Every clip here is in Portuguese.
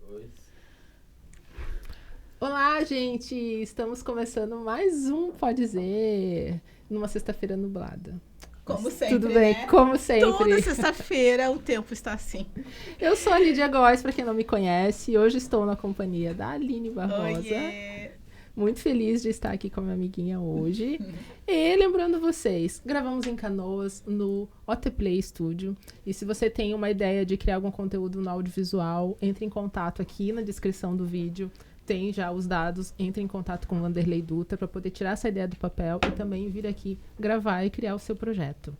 Dois. Olá, gente! Estamos começando mais um Pode Dizer, numa sexta-feira nublada. Como Mas sempre, tudo bem, né? como sempre. Toda sexta-feira o tempo está assim. Eu sou a Lídia Góes, para quem não me conhece, e hoje estou na companhia da Aline Barbosa. Oiê! Muito feliz de estar aqui com a minha amiguinha hoje. E lembrando vocês, gravamos em Canoas, no OT Play Studio. E se você tem uma ideia de criar algum conteúdo no audiovisual, entre em contato aqui na descrição do vídeo. Tem já os dados, entre em contato com o Vanderlei Dutra para poder tirar essa ideia do papel e também vir aqui gravar e criar o seu projeto.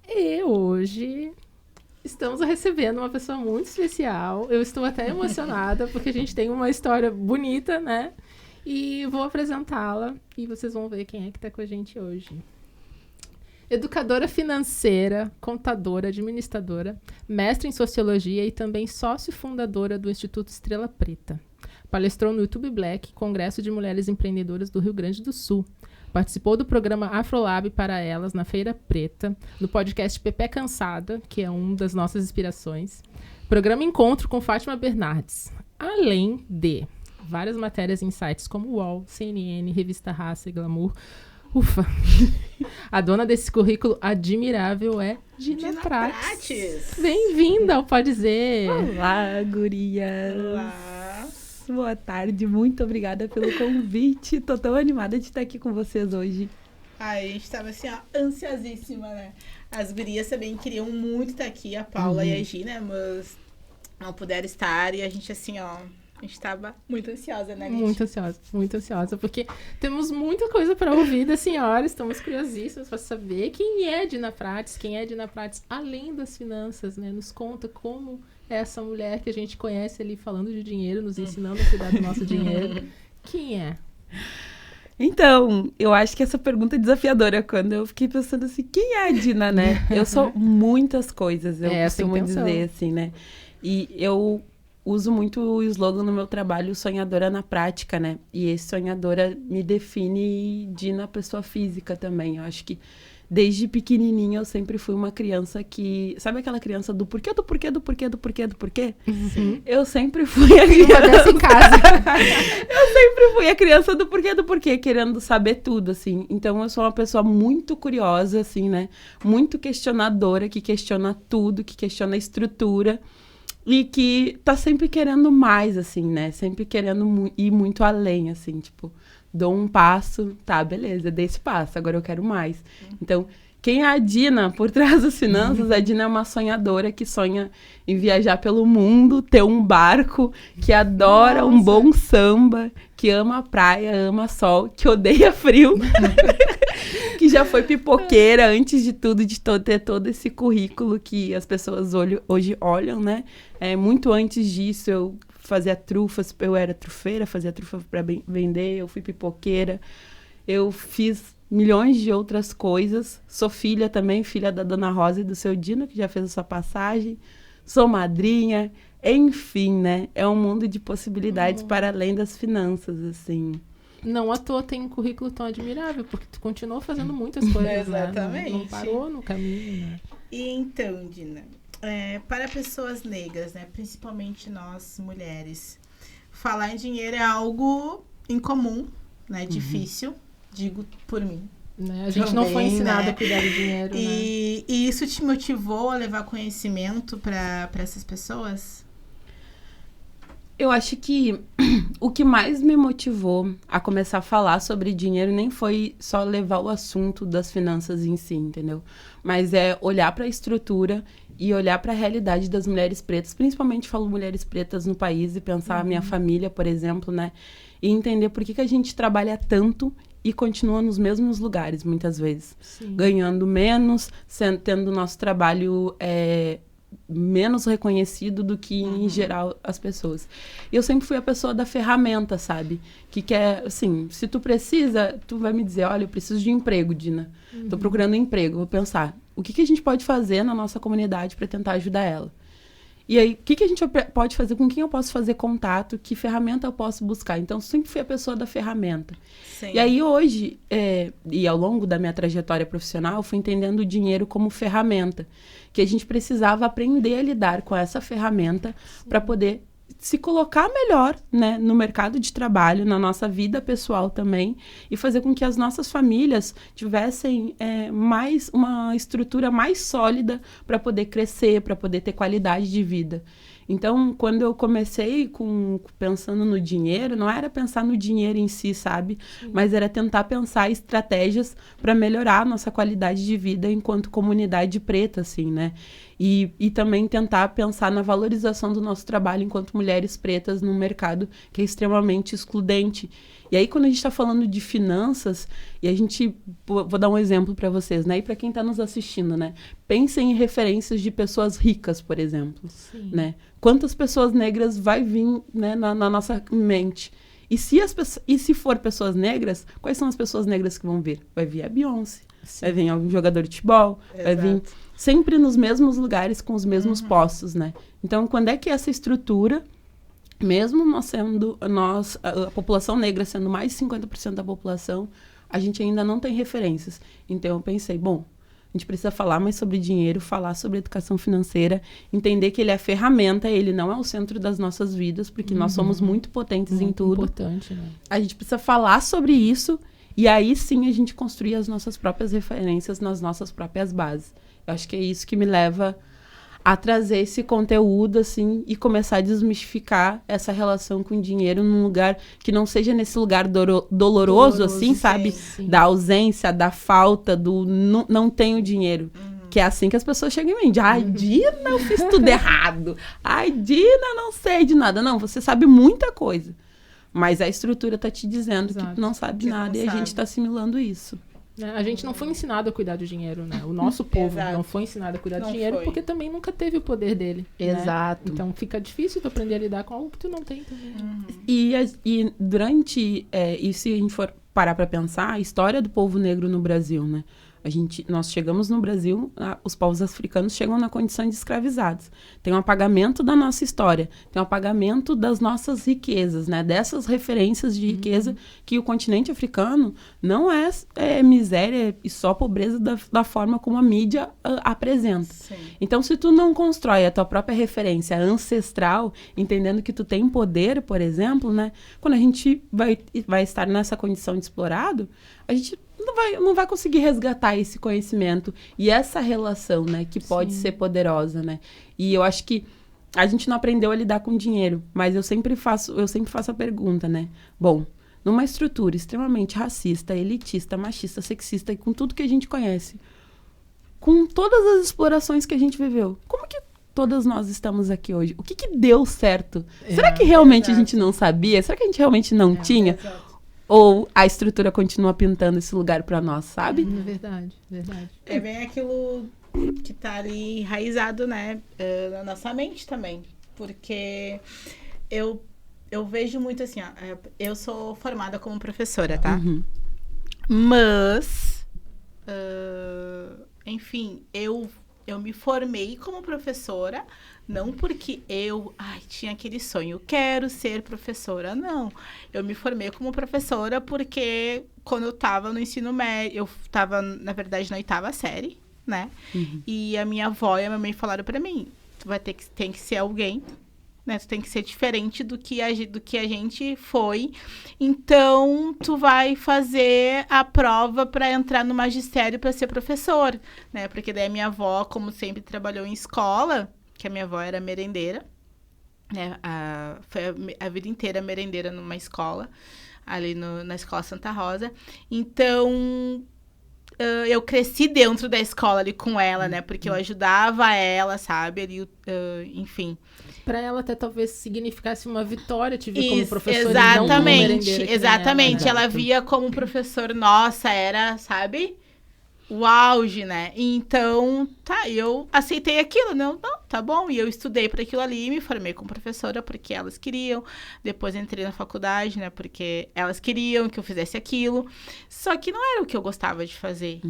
E hoje estamos recebendo uma pessoa muito especial. Eu estou até emocionada porque a gente tem uma história bonita, né? E vou apresentá-la e vocês vão ver quem é que está com a gente hoje. Educadora financeira, contadora, administradora, mestre em sociologia e também sócio fundadora do Instituto Estrela Preta. Palestrou no YouTube Black, Congresso de Mulheres Empreendedoras do Rio Grande do Sul. Participou do programa Afrolab para Elas na Feira Preta, no podcast Pepé Cansada, que é uma das nossas inspirações. Programa Encontro com Fátima Bernardes. Além de várias matérias em sites como UOL, CNN, Revista Raça e Glamour. Ufa! A dona desse currículo admirável é Dina Prates. Bem-vinda ao Pode Dizer. Olá, gurias. Olá. Boa tarde, muito obrigada pelo convite. Tô tão animada de estar aqui com vocês hoje. Ai, a gente tava assim, ó, ansiosíssima, né? As gurias também queriam muito estar aqui, a Paula e a Gina, mas não puderam estar. E a gente assim, ó, a gente tava muito ansiosa, né, Lídia? Muito ansiosa, porque temos muita coisa para ouvir da senhora, estamos curiosíssimos para saber quem é Dina Prates, além das finanças, né? Nos conta como é essa mulher que a gente conhece ali falando de dinheiro, nos ensinando a cuidar do nosso dinheiro. Quem é? Então, eu acho que essa pergunta é desafiadora, quando eu fiquei pensando assim, quem é a Dina, né? Eu sou muitas coisas, eu costumo dizer assim, né? E eu uso muito o slogan no meu trabalho, sonhadora na prática, né? E esse sonhadora me define Dina pessoa física também. Eu acho que desde pequenininha eu sempre fui uma criança que... Sabe aquela criança do porquê, do porquê, do porquê, do porquê, do porquê? Sim. Eu sempre fui a criança... Uma dessa em casa. Eu sempre fui a criança do porquê, querendo saber tudo, assim. Então, eu sou uma pessoa muito curiosa, assim, né? Muito questionadora, que questiona tudo, que questiona a estrutura. E que tá sempre querendo mais, assim, né? Sempre querendo ir muito além, assim, tipo... Dou um passo, tá, beleza, dei esse passo, agora eu quero mais. Então, quem é a Dina por trás das finanças? A Dina é uma sonhadora que sonha em viajar pelo mundo, ter um barco, que adora um bom samba, que ama a praia, ama sol, que odeia frio, que já foi pipoqueira antes de tudo, ter todo esse currículo que as pessoas hoje olham, né? Muito antes disso, eu fazia trufas, eu era trufeira, fazia trufa para vender, eu fui pipoqueira, eu fiz milhões de outras coisas, sou filha também, filha da Dona Rosa e do seu Dino, que já fez a sua passagem, sou madrinha, enfim, né, é um mundo de possibilidades para além das finanças, assim. Não à toa tem um currículo tão admirável, porque tu continuou fazendo muitas coisas, Exatamente. Né? Não parou no caminho, né? E então, Dina, para pessoas negras, né, principalmente nós mulheres, falar em dinheiro é algo incomum, né, difícil, digo por mim. Né? A gente Também, não foi ensinado né? a cuidar do dinheiro, E isso te motivou a levar conhecimento para essas pessoas? Eu acho que o que mais me motivou a começar a falar sobre dinheiro nem foi só levar o assunto das finanças em si, entendeu? Mas é olhar para a estrutura e olhar para a realidade das mulheres pretas, principalmente falo mulheres pretas no país, e pensar a minha família, por exemplo, né? E entender por que a gente trabalha tanto e continua nos mesmos lugares, muitas vezes. Sim. Ganhando menos, tendo o nosso trabalho menos reconhecido do que, em geral, as pessoas. Eu sempre fui a pessoa da ferramenta, sabe? Que quer, assim, se tu precisa, tu vai me dizer, olha, eu preciso de emprego, Dina. Tô procurando emprego. Vou pensar, o que a gente pode fazer na nossa comunidade para tentar ajudar ela? E aí, o que a gente pode fazer? Com quem eu posso fazer contato? Que ferramenta eu posso buscar? Então, sempre fui a pessoa da ferramenta. Sim. E aí, hoje, e ao longo da minha trajetória profissional, fui entendendo o dinheiro como ferramenta. Que a gente precisava aprender a lidar com essa ferramenta para poder se colocar melhor, né, no mercado de trabalho, na nossa vida pessoal também, e fazer com que as nossas famílias tivessem uma estrutura mais sólida para poder crescer, para poder ter qualidade de vida. Então, quando eu comecei pensando no dinheiro, não era pensar no dinheiro em si, sabe? Sim. Mas era tentar pensar estratégias para melhorar a nossa qualidade de vida enquanto comunidade preta, assim, né? E também tentar pensar na valorização do nosso trabalho enquanto mulheres pretas num mercado que é extremamente excludente. E aí, quando a gente está falando de finanças, e a gente... Vou dar um exemplo para vocês, né? E para quem está nos assistindo, né? Pensem em referências de pessoas ricas, por exemplo. Sim. Né? Quantas pessoas negras vai vir, né, na nossa mente? E se for pessoas negras, quais são as pessoas negras que vão vir? Vai vir a Beyoncé, sim, vai vir algum jogador de futebol, exato, vai vir sempre nos mesmos lugares, com os mesmos postos, né? Então, quando é que essa estrutura... Mesmo a população negra sendo mais de 50% da população, a gente ainda não tem referências. Então, eu pensei, bom, a gente precisa falar mais sobre dinheiro, falar sobre educação financeira, entender que ele é ferramenta, ele não é o centro das nossas vidas, porque nós somos muito potentes em tudo. Importante, né? A gente precisa falar sobre isso, e aí sim a gente construir as nossas próprias referências nas nossas próprias bases. Eu acho que é isso que me leva a trazer esse conteúdo, assim, e começar a desmistificar essa relação com o dinheiro num lugar que não seja nesse lugar doloroso, assim, sabe? Sim. Da ausência, da falta, do não tenho dinheiro. Que é assim que as pessoas chegam em mim. Ai, Dina, eu fiz tudo errado. Ai, Dina, não sei de nada. Não, você sabe muita coisa. Mas a estrutura tá te dizendo, exato, que tu não sabe nada, e a gente tá assimilando isso. A gente não foi ensinado a cuidar do dinheiro, né? O nosso povo não foi ensinado a cuidar do dinheiro porque também nunca teve o poder dele. Exato. Né? Então fica difícil tu aprender a lidar com algo que tu não tem também. E durante, e se a gente for parar para pensar, a história do povo negro no Brasil, né? Nós chegamos no Brasil, os povos africanos chegam na condição de escravizados. Tem um apagamento da nossa história, tem um apagamento das nossas riquezas, né? Dessas referências de riqueza que o continente africano não é miséria e só pobreza da forma como a mídia apresenta. Sim. Então, se tu não constrói a tua própria referência ancestral, entendendo que tu tem poder, por exemplo, né? Quando a gente vai estar nessa condição de explorado, a gente não vai conseguir resgatar esse conhecimento e essa relação, né, que pode ser poderosa, né? E eu acho que a gente não aprendeu a lidar com dinheiro, mas eu sempre faço a pergunta, né? Bom, numa estrutura extremamente racista, elitista, machista, sexista e com tudo que a gente conhece, com todas as explorações que a gente viveu, como que todas nós estamos aqui hoje? O que deu certo? Será que realmente a gente não sabia? Será que a gente realmente não tinha? Ou a estrutura continua pintando esse lugar para nós, sabe? Verdade. É bem aquilo que tá ali enraizado, né? Na nossa mente também. Porque eu vejo muito assim, ó. Eu sou formada como professora, tá? Mas, enfim, eu me formei como professora, não porque eu tinha aquele sonho, quero ser professora, não. Eu me formei como professora porque quando eu tava no ensino médio, eu tava, na verdade, na 8ª série, né? E a minha avó e a minha mãe falaram pra mim, tu tem que ser alguém, né? Tu tem que ser diferente do que a gente foi. Então, tu vai fazer a prova para entrar no magistério para ser professor, né? Porque daí a minha avó, como sempre trabalhou em escola, que a minha avó era merendeira, né? Foi a vida inteira merendeira numa escola, ali na Escola Santa Rosa. Então, eu cresci dentro da escola ali com ela, né? Porque eu ajudava ela, sabe? Ali, enfim. Para ela até talvez significasse uma vitória te ver como professora. Exatamente, exatamente. Ela via como professor, nossa, era, sabe? O auge, né? Então, eu aceitei aquilo, não, tá bom. E eu estudei para aquilo ali, me formei como professora porque elas queriam. Depois entrei na faculdade, né? Porque elas queriam que eu fizesse aquilo. Só que não era o que eu gostava de fazer,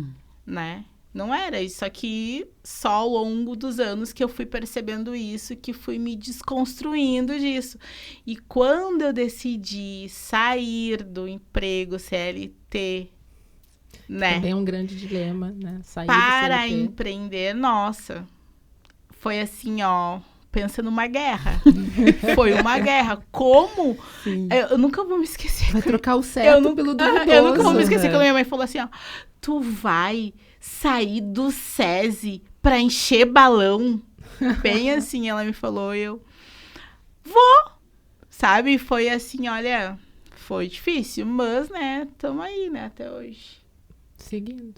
né? Não era. Isso aqui, só ao longo dos anos que eu fui percebendo isso, que fui me desconstruindo disso. E quando eu decidi sair do emprego CLT, né? Também é um grande dilema, né? Sair para empreender, nossa, foi assim, ó, pensa numa guerra. Foi uma guerra. Como? Eu nunca vou me esquecer. Vai trocar o certo pelo duvidoso. Eu nunca vou me esquecer quando minha mãe falou assim, ó. Tu vai sair do SESI pra encher balão? Bem assim, ela me falou, eu... Vou! Sabe? Foi assim, olha... Foi difícil, mas, né, tamo aí, né, até hoje. Seguindo.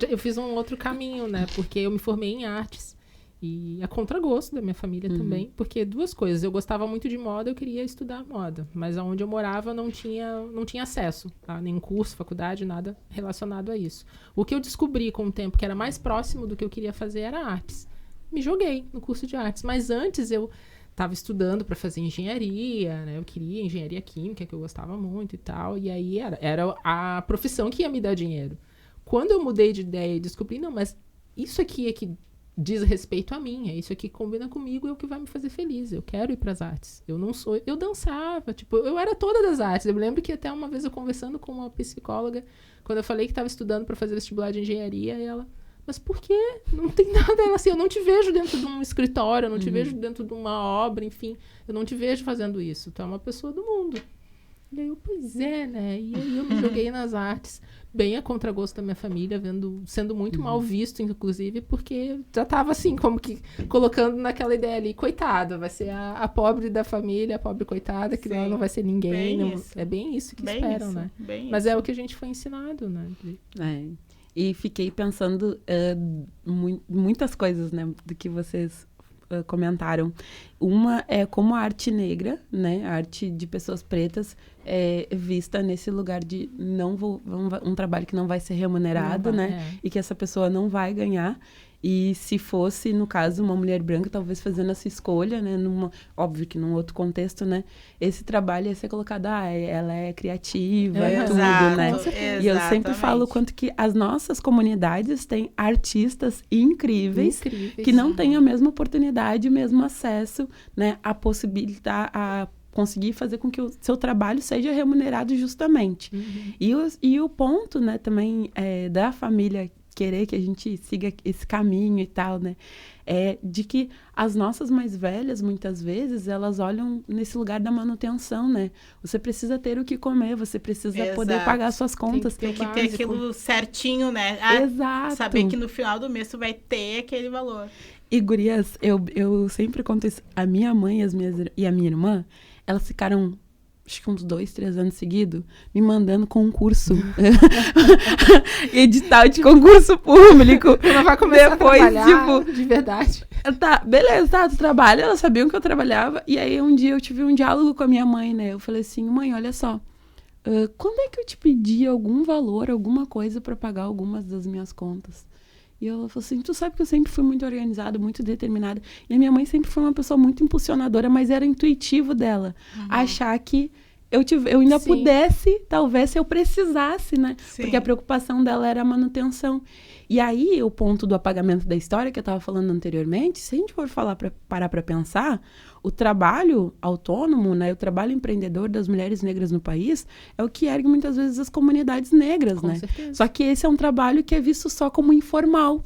Eu fiz um outro caminho, né, porque eu me formei em artes. E a contragosto da minha família também, porque duas coisas. Eu gostava muito de moda, eu queria estudar moda. Mas onde eu morava não tinha acesso a nenhum curso, faculdade, nada relacionado a isso. O que eu descobri com o tempo que era mais próximo do que eu queria fazer era artes. Me joguei no curso de artes, mas antes eu estava estudando para fazer engenharia, né? Eu queria engenharia química, que eu gostava muito e tal. E aí era a profissão que ia me dar dinheiro. Quando eu mudei de ideia e descobri, não, mas isso aqui é que diz respeito a mim, é isso aqui que combina comigo, é o que vai me fazer feliz. Eu quero ir para as artes. Eu dançava, tipo, eu era toda das artes. Eu me lembro que até uma vez eu conversando com uma psicóloga, quando eu falei que estava estudando para fazer vestibular de engenharia, e ela, mas por quê? Não tem nada. Ela assim, eu não te vejo dentro de um escritório, eu não te vejo dentro de uma obra, enfim, eu não te vejo fazendo isso. Tu é uma pessoa do mundo. E aí eu, pois é, né? E aí eu me joguei nas artes, bem a contragosto da minha família, sendo muito mal visto, inclusive, porque já tava assim, como que colocando naquela ideia ali, coitada, vai ser a pobre da família, a pobre coitada, que ela não vai ser ninguém. Não, é bem isso que esperam, né? Mas é o que a gente foi ensinado, né? E fiquei pensando muitas coisas, né, do que vocês comentaram. Uma é como a arte negra, né, a arte de pessoas pretas é vista nesse lugar de um trabalho que não vai ser remunerado, né, e que essa pessoa não vai ganhar. E se fosse, no caso, uma mulher branca, talvez fazendo essa escolha, né, óbvio que num outro contexto, né, esse trabalho ia ser colocado, ela é criativa e tudo, né? E eu sempre falo o quanto que as nossas comunidades têm artistas incríveis que não têm a mesma oportunidade, o mesmo acesso, né, a possibilitar, a conseguir fazer com que o seu trabalho seja remunerado justamente. E o ponto, né, também da família querer que a gente siga esse caminho e tal, né? É de que as nossas mais velhas, muitas vezes, elas olham nesse lugar da manutenção, né? Você precisa ter o que comer, você precisa poder pagar suas contas. Tem que ter aquilo certinho, né? Exato. Saber que no final do mês tu vai ter aquele valor. E, gurias, eu sempre conto isso. A minha mãe e a minha irmã, elas ficaram... acho que uns 2, 3 anos seguidos, me mandando concurso. Edital de concurso público. Ela vai começar depois, a trabalhar, de verdade. Tá, beleza, tu trabalha. Elas sabiam que eu trabalhava. E aí, um dia, eu tive um diálogo com a minha mãe, né? Eu falei assim, mãe, olha só. Quando é que eu te pedi algum valor, alguma coisa pra pagar algumas das minhas contas? E ela falou assim, tu sabe que eu sempre fui muito organizada, muito determinada. E a minha mãe sempre foi uma pessoa muito impulsionadora, mas era intuitivo dela. Achar que eu ainda pudesse, talvez, se eu precisasse, né? Sim. Porque a preocupação dela era a manutenção. E aí, o ponto do apagamento da história, que eu estava falando anteriormente, se a gente for parar para pensar, o trabalho autônomo, né, o trabalho empreendedor das mulheres negras no país é o que ergue muitas vezes as comunidades negras, Com né? certeza. Só que esse é um trabalho que é visto só como informal.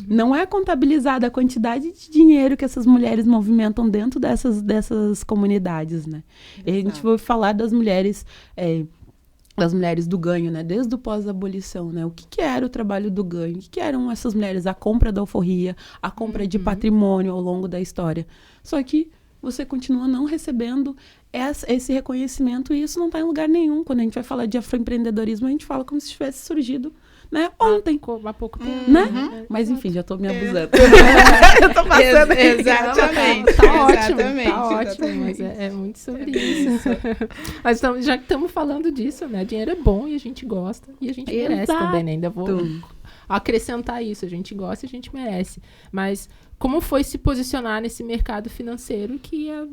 Não é contabilizada a quantidade de dinheiro que essas mulheres movimentam dentro dessas comunidades, né? E a gente vai falar das mulheres do ganho, né? Desde o pós-abolição, né? O que era o trabalho do ganho? O que eram essas mulheres? A compra da alforria, a compra de patrimônio ao longo da história. Só que você continua não recebendo esse reconhecimento e isso não está em lugar nenhum. Quando a gente vai falar de afroempreendedorismo, a gente fala como se tivesse surgido, né, ontem. Há pouco tempo. Né? Mas enfim, já estou me abusando. Eu tô passando. Exatamente. Tá ótimo, mas é muito sobre isso. Mas já que estamos falando disso, né? Dinheiro é bom e a gente gosta e a gente merece também, né? Ainda vou acrescentar isso. A gente gosta e a gente merece. Mas como foi se posicionar nesse mercado financeiro que é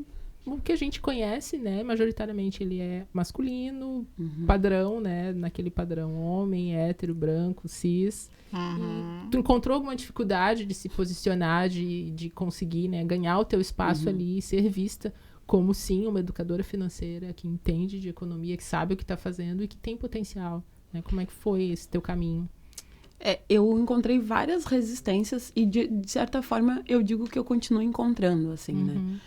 o que a gente conhece, né? Majoritariamente ele é masculino, padrão, né? Naquele padrão homem, hétero, branco, cis. E tu encontrou alguma dificuldade de se posicionar, de conseguir, né, ganhar o teu espaço ali e ser vista como, sim, uma educadora financeira que entende de economia, que sabe o que está fazendo e que tem potencial, né? Como é que foi esse teu caminho? eu encontrei várias resistências e, de certa forma, eu digo que eu continuo encontrando, assim, né?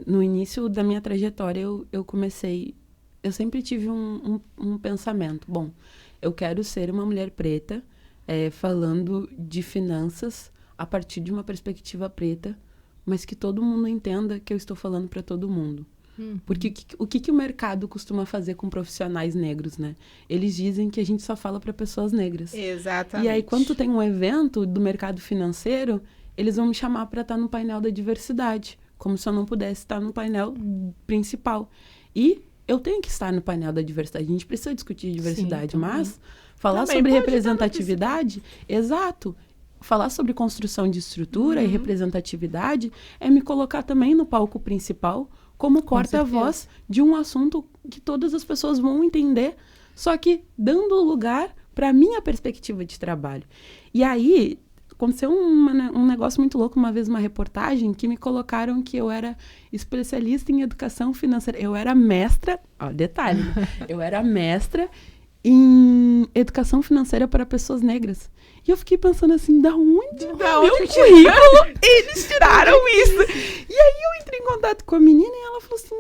No início da minha trajetória, eu comecei... Eu sempre tive um pensamento. Bom, eu quero ser uma mulher preta, falando de finanças a partir de uma perspectiva preta, mas que todo mundo entenda que eu estou falando para todo mundo. Porque o que o mercado costuma fazer com profissionais negros, né? Eles dizem que a gente só fala para pessoas negras. Exatamente. E aí, quando tem um evento do mercado financeiro, eles vão me chamar para estar no painel da diversidade, como se eu não pudesse estar no painel principal. E eu tenho que estar no painel da diversidade. A gente precisa discutir diversidade, Sim, mas falar também sobre pode representatividade, exato. Falar sobre construção de estrutura e representatividade é me colocar também no palco principal como porta-voz de um assunto que todas as pessoas vão entender, só que dando lugar para a minha perspectiva de trabalho. E aí, aconteceu um negócio muito louco, uma vez uma reportagem, que me colocaram que eu era especialista em educação financeira. Eu era mestra, ó, detalhe, eu era mestra em educação financeira para pessoas negras. E eu fiquei pensando assim, da onde meu currículo eles tiraram isso? E aí eu entrei em contato com a menina e ela falou assim,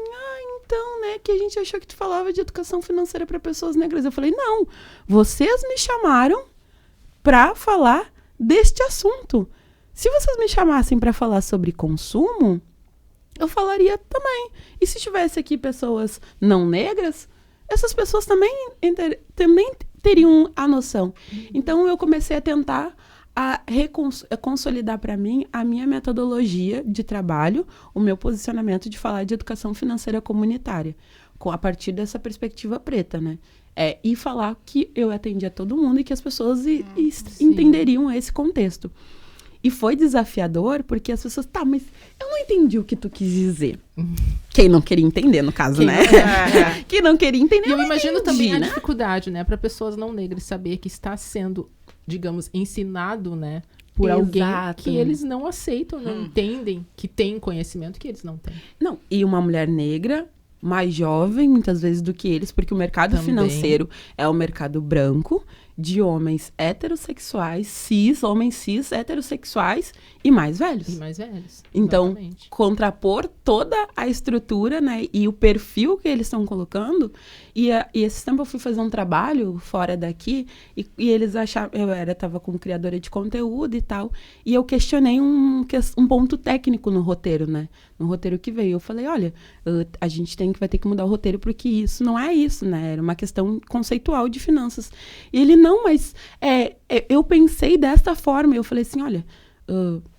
então, né, que a gente achou que tu falava de educação financeira para pessoas negras. Eu falei, não, vocês me chamaram para falar deste assunto. Se vocês me chamassem para falar sobre consumo, eu falaria também. E se tivesse aqui pessoas não negras, essas pessoas também teriam a noção. Então, eu comecei a tentar consolidar para mim a minha metodologia de trabalho, o meu posicionamento de falar de educação financeira comunitária, a partir dessa perspectiva preta, né? E falar que eu atendia todo mundo e que as pessoas entenderiam esse contexto. E foi desafiador, porque as pessoas... Tá, mas eu não entendi o que tu quis dizer. Quem não queria entender, no caso, né? Quem não queria entender, eu imagino também a dificuldade, né? Para pessoas não negras saber que está sendo, digamos, ensinado, né? Por alguém que eles não aceitam, não entendem, que tem conhecimento que eles não têm. Não, e uma mulher negra, mais jovem, muitas vezes, do que eles, porque o mercado financeiro é o mercado branco, de homens heterossexuais, homens cis, heterossexuais e mais velhos. Então, exatamente. Contrapor toda a estrutura, né, e o perfil que eles estão colocando. E esse tempo eu fui fazer um trabalho fora daqui e eles achavam... Eu tava como criadora de conteúdo e tal, e eu questionei um ponto técnico no roteiro, né? No roteiro que veio. Eu falei, olha, a gente vai ter que mudar o roteiro porque isso não é isso, né? Era uma questão conceitual de finanças. E ele, não, mas eu pensei desta forma. Eu falei assim, olha,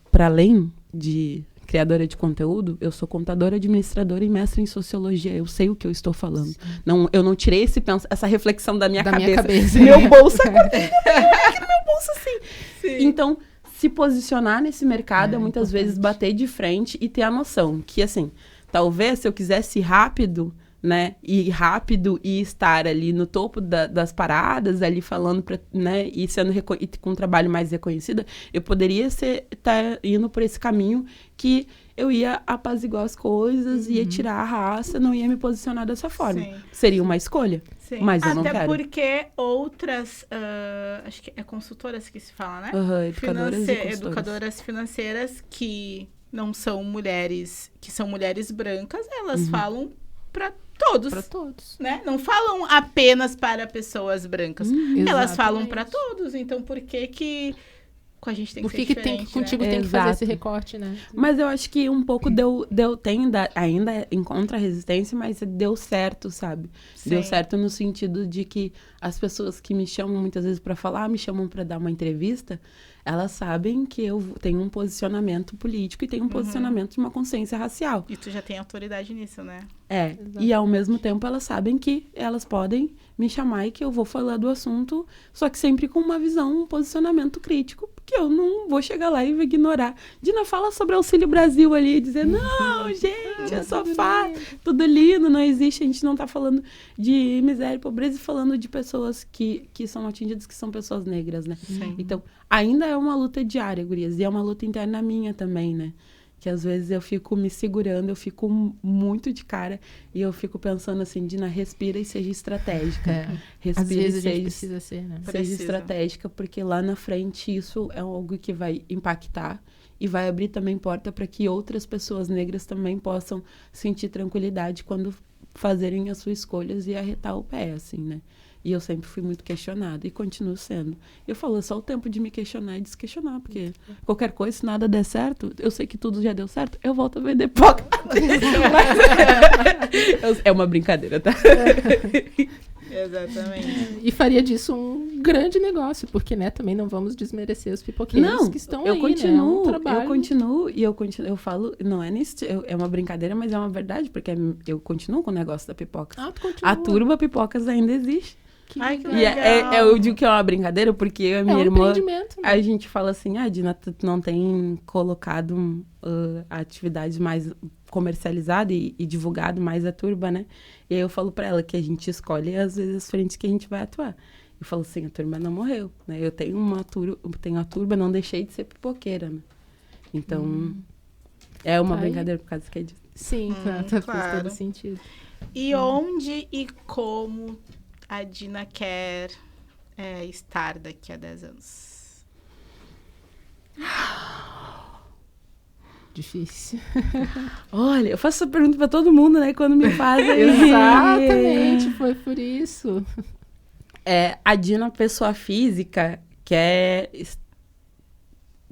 para além de criadora de conteúdo, eu sou contadora, administradora e mestre em sociologia. Eu sei o que eu estou falando. Não, eu não tirei essa reflexão da minha cabeça. Meu bolso acordei aqui no meu bolso, assim. Sim. Então, se posicionar nesse mercado é muitas vezes bater de frente e ter a noção que, assim, talvez se eu quisesse ir rápido, né, e estar ali no topo das paradas, ali falando, né, e sendo com um trabalho mais reconhecido, eu poderia estar indo por esse caminho que eu ia apaziguar as coisas, ia tirar a raça, não ia me posicionar dessa forma. Sim. Seria uma escolha, mas eu não quero. Até porque outras, acho que é consultoras que se fala, né? Educadoras financeiras que não são mulheres, que são mulheres brancas, elas falam para todos. Para todos. Né? Não falam apenas para pessoas brancas. Elas falam para todos. Então, por que com a gente tem que ser diferente, contigo tem que fazer esse recorte, né? Mas eu acho que um pouco ainda encontra resistência, mas deu certo, sabe? Sim. Deu certo no sentido de que as pessoas que me chamam muitas vezes para falar, me chamam para dar uma entrevista, elas sabem que eu tenho um posicionamento político e tenho um posicionamento de uma consciência racial. E tu já tem autoridade nisso, né? Exato. E ao mesmo tempo elas sabem que elas podem me chamar e que eu vou falar do assunto, só que sempre com uma visão, um posicionamento crítico, porque eu não vou chegar lá e vou ignorar. Dina, fala sobre Auxílio Brasil ali e dizer, não, gente, é só tudo lindo, não existe, a gente não tá falando de miséria e pobreza e falando de pessoas que são atingidas, que são pessoas negras, né? Sim. Então, ainda é uma luta diária, gurias, e é uma luta interna minha também, né? que às vezes eu fico me segurando, eu fico muito de cara e eu fico pensando assim, Dina, respira e seja estratégica. Respira Às vezes e a gente precisa ser, né? seja estratégica, porque lá na frente isso é algo que vai impactar e vai abrir também porta para que outras pessoas negras também possam sentir tranquilidade quando fazerem as suas escolhas e arretar o pé, assim, né? E eu sempre fui muito questionada e continuo sendo. Eu falo, é só o tempo de me questionar e desquestionar, porque qualquer coisa, se nada der certo, eu sei que tudo já deu certo, eu volto a vender pocket. É uma brincadeira, tá? Exatamente. E faria disso um grande negócio, porque, né, também não vamos desmerecer os pipoqueiros que estão aí, né? É um trabalho. Eu continuo, eu falo, não é é uma brincadeira, mas é uma verdade, porque eu continuo com o negócio da pipoca. Ah, tu continua. A Turba Pipocas ainda existe. Ai, que E legal. eu digo que é uma brincadeira, porque eu e a minha irmã, empreendimento, né? a gente fala assim, Dina, tu não tem colocado atividades mais comercializada e divulgado mais a Turba, né? E aí eu falo pra ela que a gente escolhe, às vezes, as frentes que a gente vai atuar. Eu falo assim, a Turba não morreu, né? Eu tenho a Turba, não deixei de ser pipoqueira, né? Então, é uma brincadeira por causa que é disso. Sim, faz todo sentido. E onde e como a Dina quer estar daqui a 10 anos? Difícil. Olha, eu faço essa pergunta pra todo mundo, né? Quando me fazem. Exatamente, foi por isso. A Dina, pessoa física, quer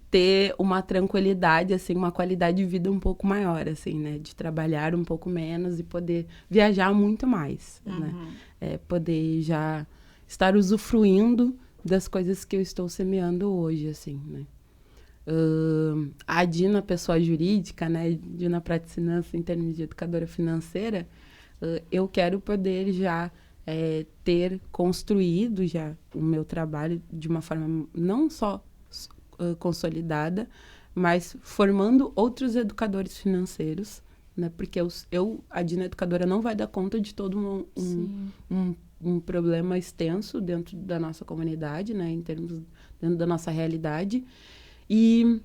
ter uma tranquilidade, assim, uma qualidade de vida um pouco maior, assim, né? De trabalhar um pouco menos e poder viajar muito mais, né? Poder já estar usufruindo das coisas que eu estou semeando hoje, assim, né? A Dina, pessoa jurídica, né? Dina Praticinança, em termos de educadora financeira, eu quero poder já ter construído já o meu trabalho de uma forma não só consolidada, mas formando outros educadores financeiros, né? Porque a Dina educadora não vai dar conta de todo um problema extenso dentro da nossa comunidade, né? Dentro da nossa realidade. E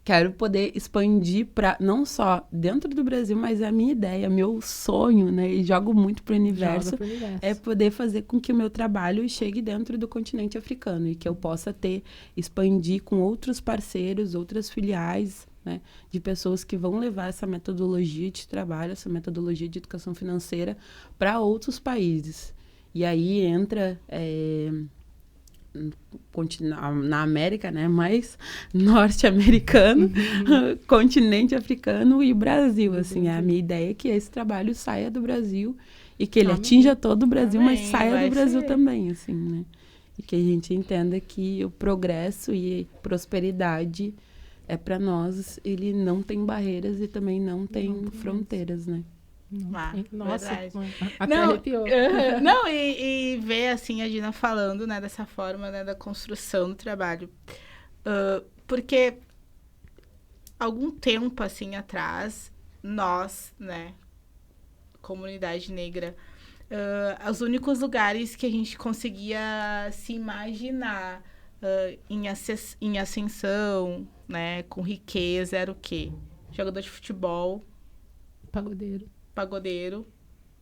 quero poder expandir para não só dentro do Brasil, mas a minha ideia, meu sonho, né? E jogo muito para o universo, é poder fazer com que o meu trabalho chegue dentro do continente africano e que eu possa expandir com outros parceiros, outras filiais, né? De pessoas que vão levar essa metodologia de trabalho, essa metodologia de educação financeira para outros países. E aí entra na América, né, mais norte-americano, continente africano e Brasil, assim, a minha ideia é que esse trabalho saia do Brasil e que ele atinja todo o Brasil, mas saia do Brasil também, assim, né, e que a gente entenda que o progresso e prosperidade para nós, ele não tem barreiras e também não tem fronteiras, né. Nossa, até arrepiou. Não, e ver assim a Dina falando, né, dessa forma, né, da construção do trabalho. Porque algum tempo assim atrás, nós, né, comunidade negra, os únicos lugares que a gente conseguia se imaginar em ascensão, né, com riqueza, era o quê? Jogador de futebol, pagodeiro,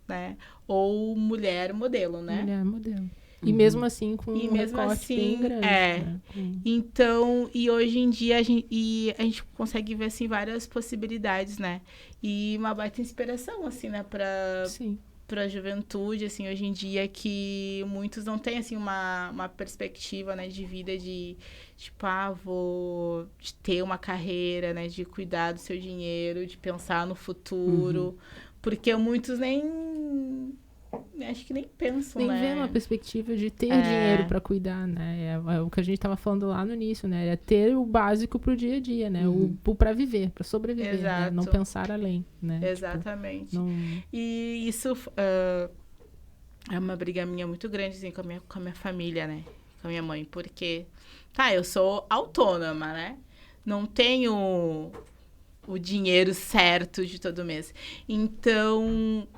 né? Ou mulher modelo, né? Mulher modelo. E mesmo assim com um recorte bem grande. Né? Então, e hoje em dia a gente consegue ver assim várias possibilidades, né? E uma baita inspiração assim, né, para a juventude, assim, hoje em dia, que muitos não têm assim uma perspectiva, né, de vida de tipo, vou ter uma carreira, né, de cuidar do seu dinheiro, de pensar no futuro. Porque muitos acho que nem pensam, né? Nem vê uma perspectiva de ter dinheiro para cuidar, né? É o que a gente estava falando lá no início, né? É ter o básico pro dia a dia, né? O para viver, para sobreviver, né? Não pensar além, né? Exatamente. Tipo, não... E isso é uma briga minha muito grande, assim, com a minha família, né? Com a minha mãe, porque, eu sou autônoma, né? Não tenho o dinheiro certo de todo mês. Então,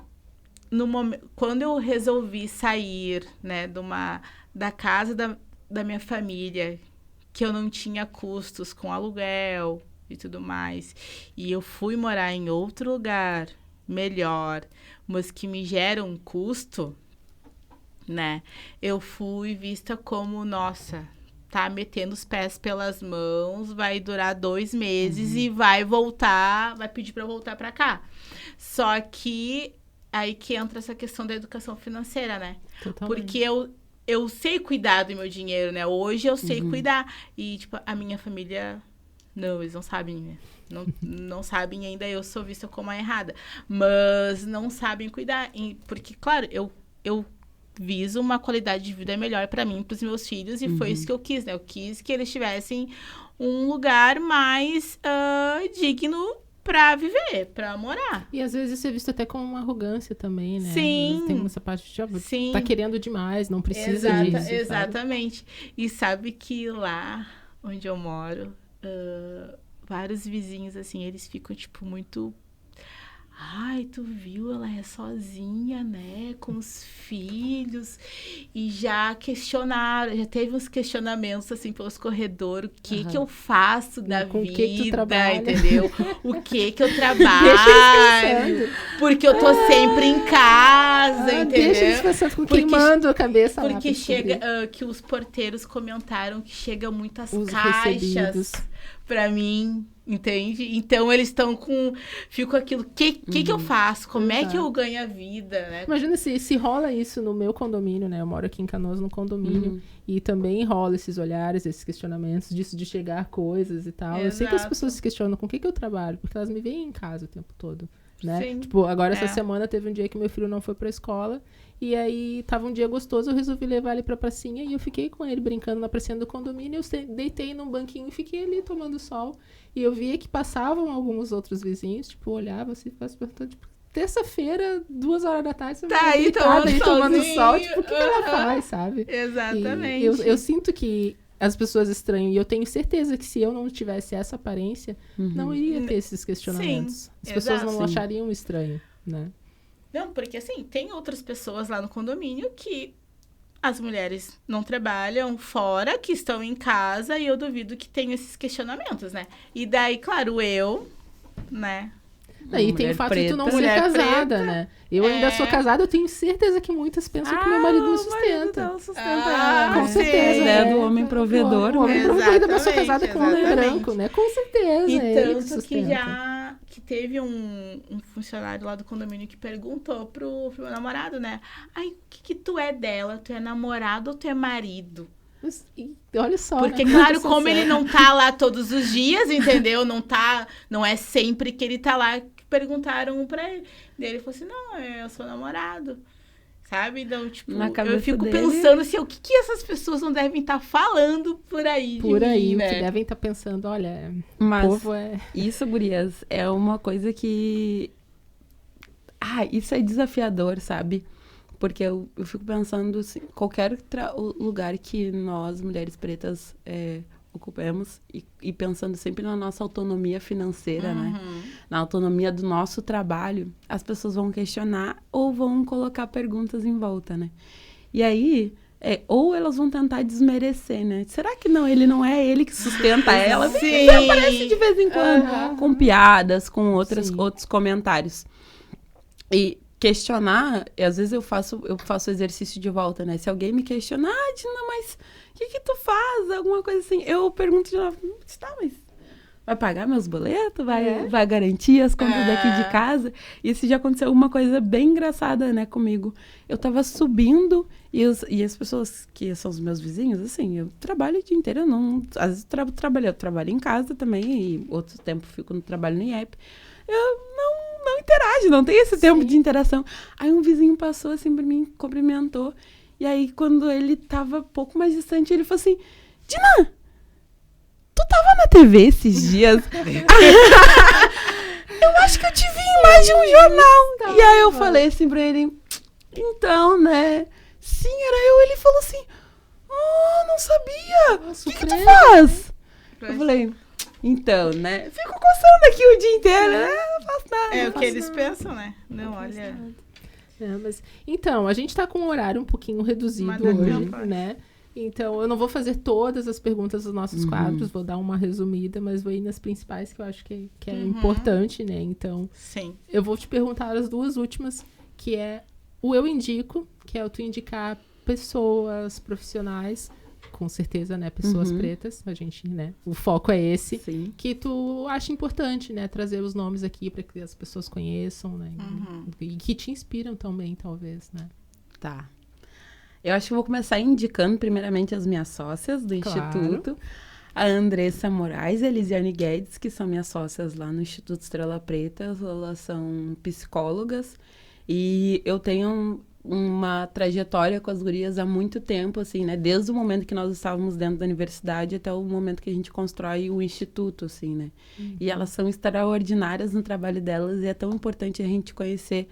quando eu resolvi sair, né, da casa da minha família, que eu não tinha custos com aluguel, e tudo mais, e eu fui morar em outro lugar melhor, mas que me gera um custo, né? Eu fui vista como, nossa, tá metendo os pés pelas mãos, vai durar 2 meses e vai voltar, vai pedir para eu voltar para cá. Só que aí que entra essa questão da educação financeira, né? Totalmente. Porque eu sei cuidar do meu dinheiro, né? Hoje eu sei cuidar. E, tipo, a minha família... Não, eles não sabem, né? Não sabem ainda, eu sou vista como a errada. Mas não sabem cuidar. Porque, claro, eu viso uma qualidade de vida melhor para mim e para os meus filhos. E foi isso que eu quis, né? Eu quis que eles tivessem um lugar mais digno pra viver, pra morar. E às vezes isso é visto até como uma arrogância também, né? Sim. Tem essa parte de, Sim. tá querendo demais, não precisa disso. Exatamente. Sabe? E sabe que lá onde eu moro, vários vizinhos, assim, eles ficam, tipo, muito... Ai, tu viu? Ela é sozinha, né? Com os filhos. E já questionaram, já teve uns questionamentos, assim, pelos corredores. O que que eu faço da com vida, que tu trabalha? entendeu? O que eu trabalho. Porque eu tô sempre em casa, entendeu? Deixa eles pensando com queimando a cabeça lá. Porque chega, que os porteiros comentaram que chega muitas Os caixas recebidos. pra mim, entende? Então eles estão com... Fico aquilo, que eu faço? Como é que eu ganho a vida, né? Imagina se rola isso no meu condomínio, né? Eu moro aqui em Canoas, no condomínio. E também rola esses olhares, esses questionamentos, disso de chegar coisas e tal. Eu sei que as Exato. pessoas se questionam com o que eu trabalho, porque elas me veem em casa o tempo todo, né? Sim. Tipo, agora essa semana teve um dia que meu filho não foi pra escola. E aí tava um dia gostoso, eu resolvi levar ele pra pracinha e eu fiquei com ele brincando na pracinha do condomínio. Eu deitei num banquinho e fiquei ali tomando sol. E eu via que passavam alguns outros vizinhos, tipo, olhava assim, perguntando, tipo, terça-feira, 2h da tarde, você Tá vai aí deitada aí tomando sozinho. sol, tipo, o que ela faz, sabe? Exatamente. E eu sinto que as pessoas estranham, e eu tenho certeza que se eu não tivesse essa aparência, não iria ter esses questionamentos. Sim, As pessoas exato. não achariam estranho, né? Não, porque assim, tem outras pessoas lá no condomínio que as mulheres não trabalham fora, que estão em casa, e eu duvido que tenham esses questionamentos, né? E daí, claro, eu, né? E tem o fato de tu não ser Mulher casada, preta. né? Eu ainda sou casada, eu tenho certeza que muitas pensam que meu marido me sustenta. Com sim. certeza. A ideia né? do homem provedor, O homem né? provedor, ainda mais sou casada com um homem Exatamente. branco, né? Com certeza. E é ele que tanto que sustenta. que teve um funcionário lá do condomínio que perguntou pro meu namorado, né? Ai, o que tu é dela? Tu é namorado ou tu é marido? E olha só. Porque, né? claro, Muita como sensação. ele não tá lá todos os dias, entendeu? Não é sempre que ele tá lá, que perguntaram pra ele. Daí ele falou assim, não, eu sou namorado. Sabe? Então, tipo, Na cabeça eu fico dele. pensando assim, o que essas pessoas não devem estar falando por aí de Por aí, mim, o né? que devem estar pensando, olha, Mas o povo é... isso, gurias, é uma coisa que... isso é desafiador, sabe? Porque eu fico pensando, assim, qualquer lugar que nós, mulheres pretas, ocupemos, e pensando sempre na nossa autonomia financeira, né? Na autonomia do nosso trabalho, as pessoas vão questionar ou vão colocar perguntas em volta, né? E aí, ou elas vão tentar desmerecer, né? Será que não, ele não é ele que sustenta ela? Sim. Aparece de vez em quando, com piadas, com outros comentários. E questionar, e às vezes eu faço exercício de volta, né? Se alguém me questionar, Dina, mas o que tu faz? Alguma coisa assim. Eu pergunto de novo, tá, mas vai pagar meus boletos? Vai garantir as contas daqui de casa? E isso já aconteceu uma coisa bem engraçada, né, comigo. Eu tava subindo e as pessoas que são os meus vizinhos, assim, eu trabalho o dia inteiro, eu não... Às vezes eu trabalho em casa também e outro tempo fico no trabalho no IEP. Eu não interajo, não tem esse tempo de interação. Aí um vizinho passou assim por mim, cumprimentou. E aí, quando ele tava um pouco mais distante, ele falou assim, Dina, tu tava na TV esses dias? Eu acho que eu te vi em mais de um jornal. E aí eu falei assim pra ele, então, né? Sim, era eu. Ele falou assim, não sabia. O que tu faz? Eu falei... Então, né? Fico coçando aqui o dia inteiro, né? Não faço nada. É o que eles pensam, né? Não, olha... Então, a gente tá com um horário um pouquinho reduzido Mas hoje, não pode. né? Então, eu não vou fazer todas as perguntas dos nossos quadros, vou dar uma resumida, mas vou ir nas principais que eu acho que é importante, né? Então, Sim. eu vou te perguntar as duas últimas, que é o eu indico, que é o tu indicar pessoas profissionais, com certeza, né? Pessoas pretas, a gente, né? O foco é esse. Sim. Que tu acha importante, né? Trazer os nomes aqui para que as pessoas conheçam, né? E que te inspiram também, talvez, né? Tá. Eu acho que eu vou começar indicando primeiramente as minhas sócias do Claro. Instituto. A Andressa Moraes e a Elisiane Guedes, que são minhas sócias lá no Instituto Estrela Preta. Elas são psicólogas. E eu tenho uma trajetória com as gurias há muito tempo, assim, né? Desde o momento que nós estávamos dentro da universidade até o momento que a gente constrói o Instituto, assim, né? E elas são extraordinárias no trabalho delas e é tão importante a gente conhecer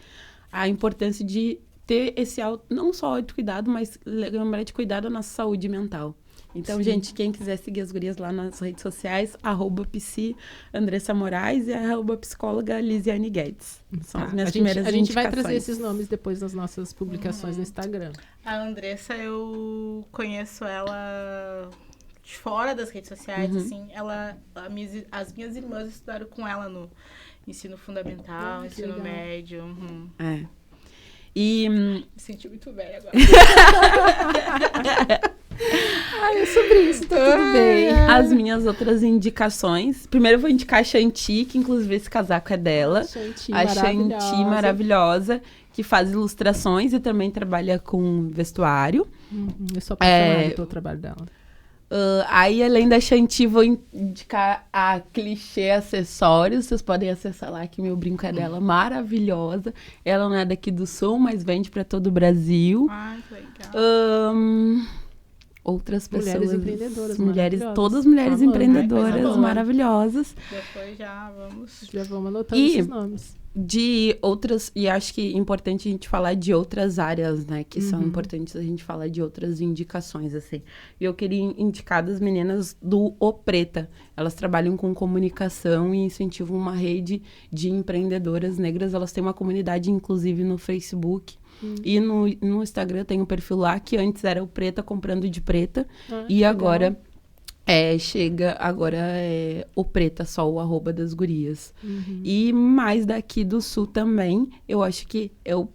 a importância de ter esse não só autocuidado, mas lembrar de cuidar da nossa saúde mental. Então, Sim. gente, quem quiser seguir as gurias lá nas redes sociais, @psi Andressa Moraes e @psicóloga Lisiane Guedes. São as minhas primeiras A gente vai indicações. trazer esses nomes depois nas nossas publicações no Instagram. A Andressa, eu conheço ela de fora das redes sociais, assim. As minhas irmãs estudaram com ela no ensino fundamental, Que ensino legal. médio. É. E Me senti muito velha agora. É sobre isso, tá tudo bem. as minhas outras indicações. Primeiro eu vou indicar a Shanti, que inclusive esse casaco é dela. Shanti, A Shanti, maravilhosa, que faz ilustrações e também trabalha com vestuário. Eu sou apaixonada pelo trabalho dela. Aí, além da Shanti, vou indicar a Clichê Acessórios. Vocês podem acessar lá, que meu brinco é dela, maravilhosa. Ela não é daqui do Sul, mas vende para todo o Brasil. Ai, que legal. Outras pessoas. Mulheres empreendedoras maravilhosas. Todas mulheres Amando, né? empreendedoras Coisa boa. maravilhosas. Depois já vamos... Já vamos anotando E- esses nomes. De outras, e acho que é importante a gente falar de outras áreas, né? Que são importantes a gente falar de outras indicações, assim. E eu queria indicar das meninas do O Preta. Elas trabalham com comunicação e incentivam uma rede de empreendedoras negras. Elas têm uma comunidade, inclusive, no Facebook. E no Instagram tem um perfil lá que antes era o Preta Comprando de Preta. Que E legal. agora agora é o Preta, só o @ das gurias. E mais daqui do Sul também, eu acho que eu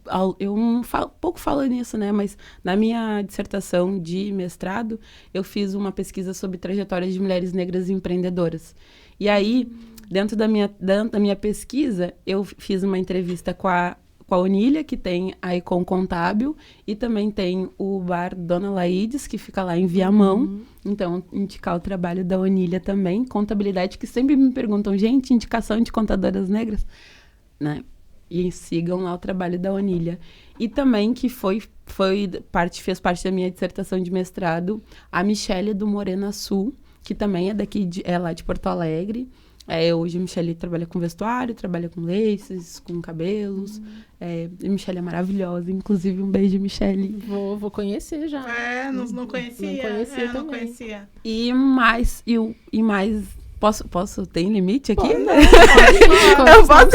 pouco falo nisso, né? Mas na minha dissertação de mestrado, eu fiz uma pesquisa sobre trajetórias de mulheres negras empreendedoras. E aí, dentro da minha pesquisa, eu fiz uma entrevista com a Onília, que tem a Econ Contábil, e também tem o bar Dona Laides, que fica lá em Viamão. Então, indicar o trabalho da Onília também. Contabilidade, que sempre me perguntam, gente, indicação de contadoras negras? Né? E sigam lá o trabalho da Onília. E também que fez parte da minha dissertação de mestrado, a Michele do Morena Sul, que também é lá de Porto Alegre. Hoje a Michele trabalha com vestuário, trabalha com laces, com cabelos. A Michele é maravilhosa. Inclusive, um beijo, Michele. Vou conhecer já. Não conhecia. Não conhecia não também. conhecia. E mais... Posso? Tem limite aqui? Pode, Eu posso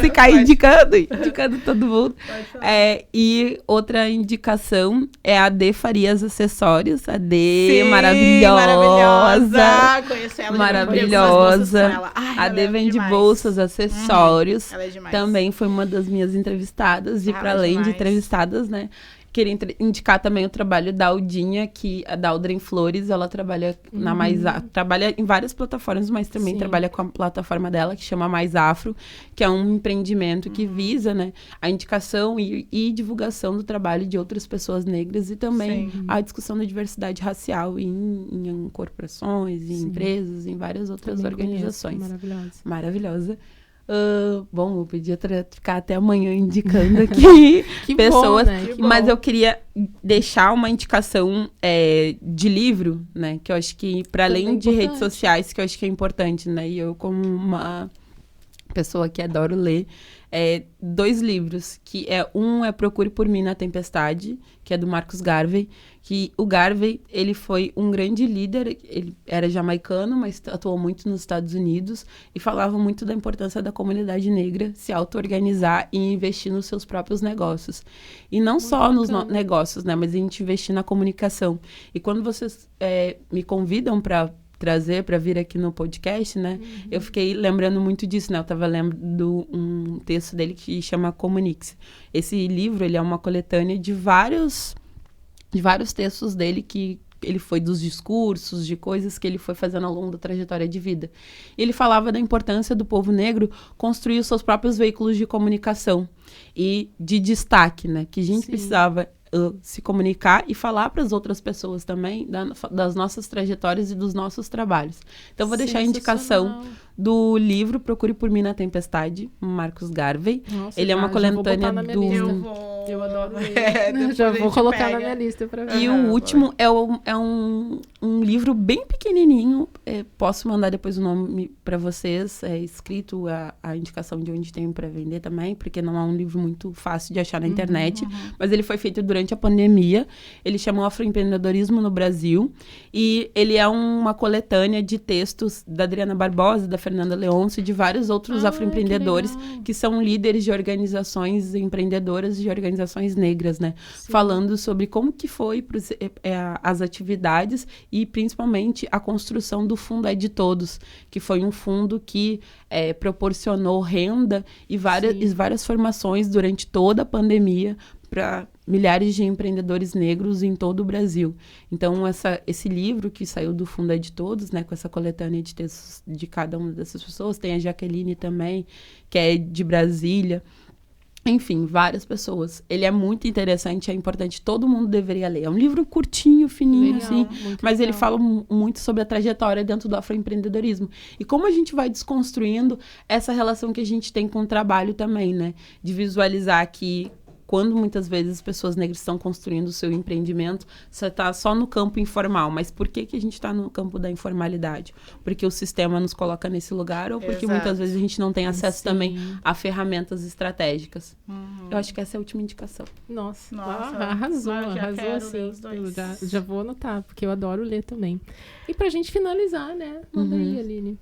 ficar Pode. indicando todo mundo. Pode falar. E outra indicação é a D Farias Acessórios. A D, Sim, maravilhosa. Conheço ela. Maravilhosa. A D vende bolsas, acessórios. Ela é demais. Também foi uma das minhas entrevistadas. E Ela para é além de demais. entrevistadas, né? Queria indicar também o trabalho da Aldinha, que a Daldren Flores, ela trabalha trabalha em várias plataformas, mas também Sim. trabalha com a plataforma dela, que chama Mais Afro, que é um empreendimento que visa, né, a indicação e divulgação do trabalho de outras pessoas negras e também Sim. a discussão da diversidade racial em corporações, em empresas, em várias outras Também organizações. conheço, maravilhosa. Maravilhosa. Bom, eu podia ficar até amanhã indicando aqui Que pessoas, bom, né? Que mas bom. eu queria deixar uma indicação de livro, né? Que eu acho que, para além Também de redes importante. sociais, que eu acho que é importante, né? E eu, como uma pessoa que adoro ler, 2 livros, que um é Procure por Mim na Tempestade, que é do Marcus Garvey, que o Garvey, ele foi um grande líder, ele era jamaicano, mas atuou muito nos Estados Unidos e falava muito da importância da comunidade negra se auto-organizar e investir nos seus próprios negócios. E não muito só nos negócios, né, mas a gente investir na comunicação. E quando vocês me convidam para trazer para vir aqui no podcast, né? Eu fiquei lembrando muito disso, né? Eu estava lendo um texto dele que chama Comunique-se. Esse livro, ele é uma coletânea de vários textos dele que ele foi dos discursos, de coisas que ele foi fazendo ao longo da trajetória de vida. E ele falava da importância do povo negro construir os seus próprios veículos de comunicação e de destaque, né? Que a gente precisava se comunicar e falar para as outras pessoas também das nossas trajetórias e dos nossos trabalhos. Então, vou deixar a indicação do livro Procure por Mim na Tempestade, Marcus Garvey. Nossa, ele é uma coletânea do... Eu adoro ler. Já vou colocar na minha lista para ver. E o último é um livro bem pequenininho. Posso mandar depois o nome para vocês. É escrito a indicação de onde tem para vender também, porque não é um livro muito fácil de achar na internet. Mas ele foi feito durante a pandemia. Ele chama Afroempreendedorismo no Brasil. E ele é uma coletânea de textos da Adriana Barbosa, da Fernanda Leôncio e de vários outros afroempreendedores que são líderes de organizações empreendedoras de organizações negras, né? Sim. Falando sobre como que foi as atividades e principalmente a construção do Fundo É de Todos, que foi um fundo que proporcionou renda e várias formações durante toda a pandemia para milhares de empreendedores negros em todo o Brasil. Então, esse livro que saiu do Fundo É de Todos, né, com essa coletânea de textos de cada uma dessas pessoas, tem a Jaqueline também, que é de Brasília. Enfim, várias pessoas. Ele é muito interessante, é importante, todo mundo deveria ler. É um livro curtinho, fininho, legal, assim, mas legal. Ele fala muito sobre a trajetória dentro do afroempreendedorismo. E como a gente vai desconstruindo essa relação que a gente tem com o trabalho também, né? De visualizar que quando muitas vezes as pessoas negras estão construindo o seu empreendimento, você está só no campo informal. Mas por que a gente está no campo da informalidade? Porque o sistema nos coloca nesse lugar ou porque muitas vezes a gente não tem acesso também a ferramentas estratégicas? Eu acho que essa é a última indicação. Nossa, arrasou assim. Já vou anotar, porque eu adoro ler também. E pra gente finalizar, né? Manda aí, Aline.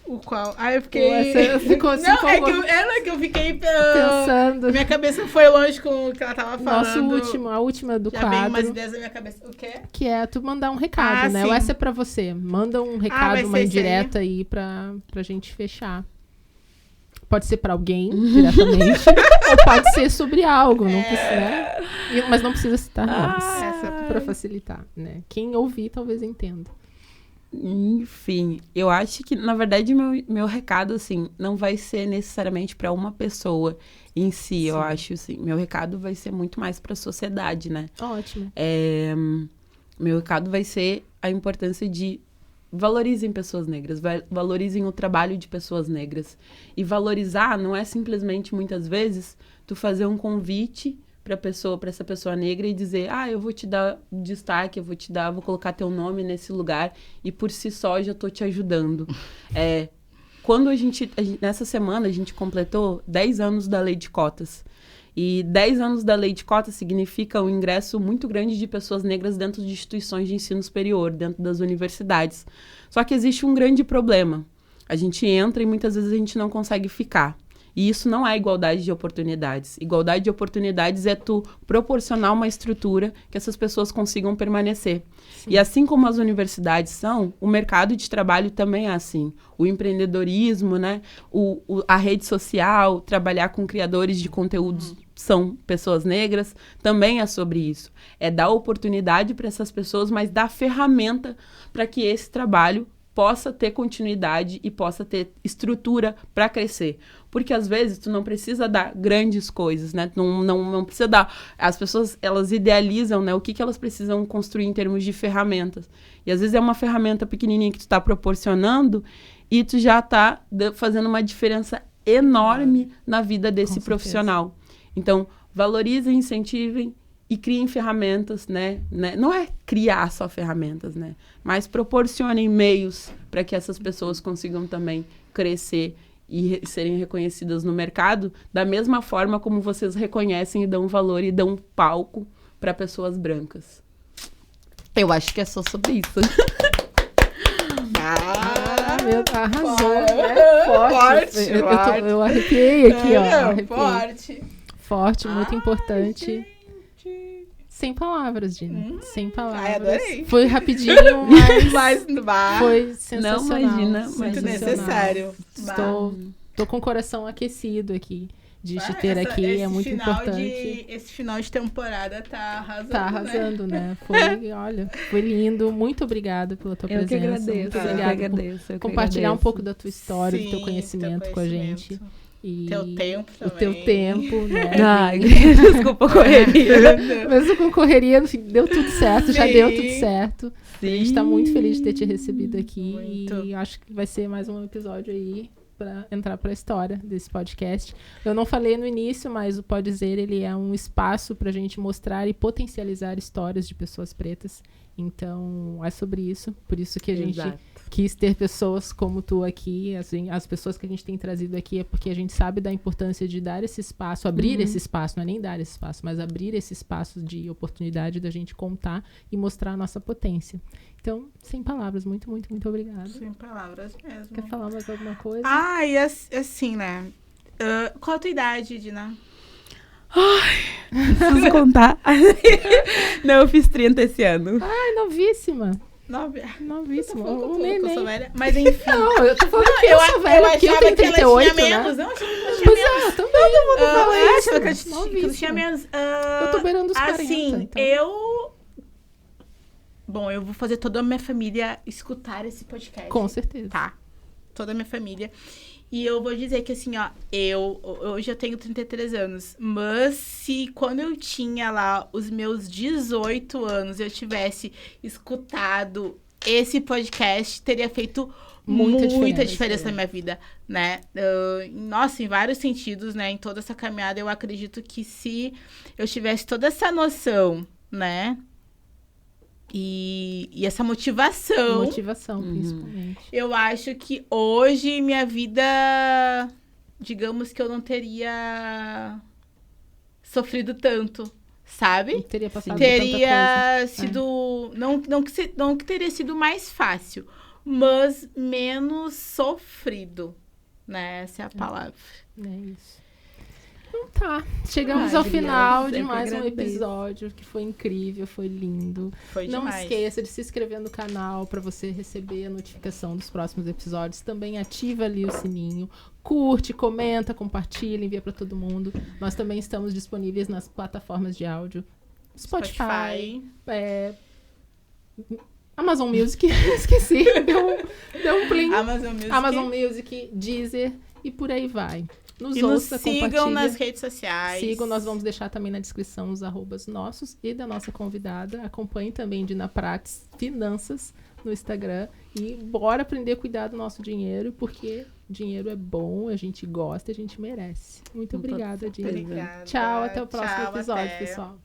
O qual? Eu fiquei... Você ficou assim, que eu fiquei pensando. Minha cabeça foi longe com o que ela tava falando. A última do quadro. Já veio umas ideias na minha cabeça. O quê? Que é tu mandar um recado, né? Sim. Ou essa é pra você. Manda um recado, uma indireta aí pra gente fechar. Pode ser pra alguém, diretamente. Ou pode ser sobre algo. Não precisa, né? Mas não precisa citar nomes. Pra facilitar, né? Quem ouvir, talvez entenda. Enfim, eu acho que, na verdade, meu recado, assim, não vai ser necessariamente para uma pessoa em si, sim. Eu acho, assim. Meu recado vai ser muito mais para a sociedade, né? Ótimo. Meu recado vai ser a importância de valorizem pessoas negras, valorizem o trabalho de pessoas negras. E valorizar não é simplesmente, muitas vezes, tu fazer um convite para essa pessoa negra e dizer, eu vou te dar destaque, vou colocar teu nome nesse lugar e por si só já tô te ajudando. Quando nessa semana a gente completou 10 anos da Lei de Cotas. E 10 anos da Lei de Cotas significa um ingresso muito grande de pessoas negras dentro de instituições de ensino superior, dentro das universidades. Só que existe um grande problema. A gente entra e muitas vezes a gente não consegue ficar. E isso não é igualdade de oportunidades. Igualdade de oportunidades é tu proporcionar uma estrutura que essas pessoas consigam permanecer. Sim. E assim como as universidades são, o mercado de trabalho também é assim. O empreendedorismo, né? A rede social, trabalhar com criadores de conteúdos são pessoas negras, também é sobre isso. É dar oportunidade para essas pessoas, mas dar ferramenta para que esse trabalho possa ter continuidade e possa ter estrutura para crescer. Porque, às vezes, tu não precisa dar grandes coisas, né? Não precisa dar... As pessoas, elas idealizam, né? O que elas precisam construir em termos de ferramentas. E, às vezes, é uma ferramenta pequenininha que tu está proporcionando e tu já está fazendo uma diferença enorme na vida desse profissional. Então, valorizem, incentivem e criem ferramentas, né? Não é criar só ferramentas, né? Mas proporcionem meios para que essas pessoas consigam também crescer e serem reconhecidas no mercado da mesma forma como vocês reconhecem e dão valor e dão palco para pessoas brancas. Eu acho que é só sobre isso. Arrasou, né? Forte. Eu arrepiei aqui, ó. Arrepiei. Forte, muito importante. Sem palavras, Dina. Sem palavras. Ai, adorei. Foi rapidinho, mas foi sensacional. Não, imagina. Muito necessário. Tô com o coração aquecido aqui. De te ter aqui, é muito importante. Esse final de temporada tá arrasando, Tá arrasando, né? Foi lindo. Muito obrigada pela tua presença. Eu que agradeço. Muito obrigada por compartilhar um pouco da tua história, do teu conhecimento com a gente. E teu tempo também. O teu tempo, né? Ai, desculpa a correria. Mesmo com correria, no fim, deu tudo certo, já deu tudo certo. Sim. A gente tá muito feliz de ter te recebido aqui. Muito. E acho que vai ser mais um episódio aí para entrar para a história desse podcast. Eu não falei no início, mas o Pode Dizer, ele é um espaço para a gente mostrar e potencializar histórias de pessoas pretas. Então, é sobre isso. Por isso que a gente quis ter pessoas como tu aqui. Assim, as pessoas que a gente tem trazido aqui é porque a gente sabe da importância de dar esse espaço, abrir esse espaço, não é nem dar esse espaço, mas abrir esse espaço de oportunidade da gente contar e mostrar a nossa potência. Então, sem palavras, muito, muito, muito obrigada. Sem palavras mesmo. Quer falar mais alguma coisa? Ah, e assim, né? Qual a tua idade, Dina? Preciso contar. Não, eu fiz 30 esse ano. Ai, novíssima. Novíssima. O neném. Mas enfim. Não, eu tô falando que eu sou velha, porque eu tenho 38, né? Menos. Não, achava que ela tinha Pois menos. é, eu também. Todo mundo fala isso. Achava que ela tinha menos. Eu tô beirando os 40, assim, então. Bom, eu vou fazer toda a minha família escutar esse podcast. Com certeza. Tá. Toda a minha família. E eu vou dizer que, assim, ó, hoje eu tenho 33 anos, mas se quando eu tinha lá os meus 18 anos eu tivesse escutado esse podcast, teria feito muita diferença na minha vida, né? Nossa, em vários sentidos, né? Em toda essa caminhada, eu acredito que se eu tivesse toda essa noção, né? E essa motivação, principalmente. Eu acho que hoje minha vida, digamos que eu não teria sofrido tanto, sabe? Teria passado teria sido não que teria sido mais fácil, mas menos sofrido, né? Essa é a palavra. É isso. Então tá, chegamos ao final de mais um episódio que foi incrível, foi lindo. Foi demais. Não esqueça de se inscrever no canal para você receber a notificação dos próximos episódios. Também ativa ali o sininho, curte, comenta, compartilha, envia para todo mundo. Nós também estamos disponíveis nas plataformas de áudio, Spotify. Amazon Music, esqueci, deu um plim. Amazon Music, Deezer e por aí vai. Nos ouça, sigam nas redes sociais. Sigam, nós vamos deixar também na descrição os @ nossos e da nossa convidada. Acompanhe também Dina Prates Finanças no Instagram. E bora aprender a cuidar do nosso dinheiro, porque dinheiro é bom, a gente gosta, a gente merece. Muito obrigada, Dina. Obrigada. Tchau, até o próximo episódio, pessoal.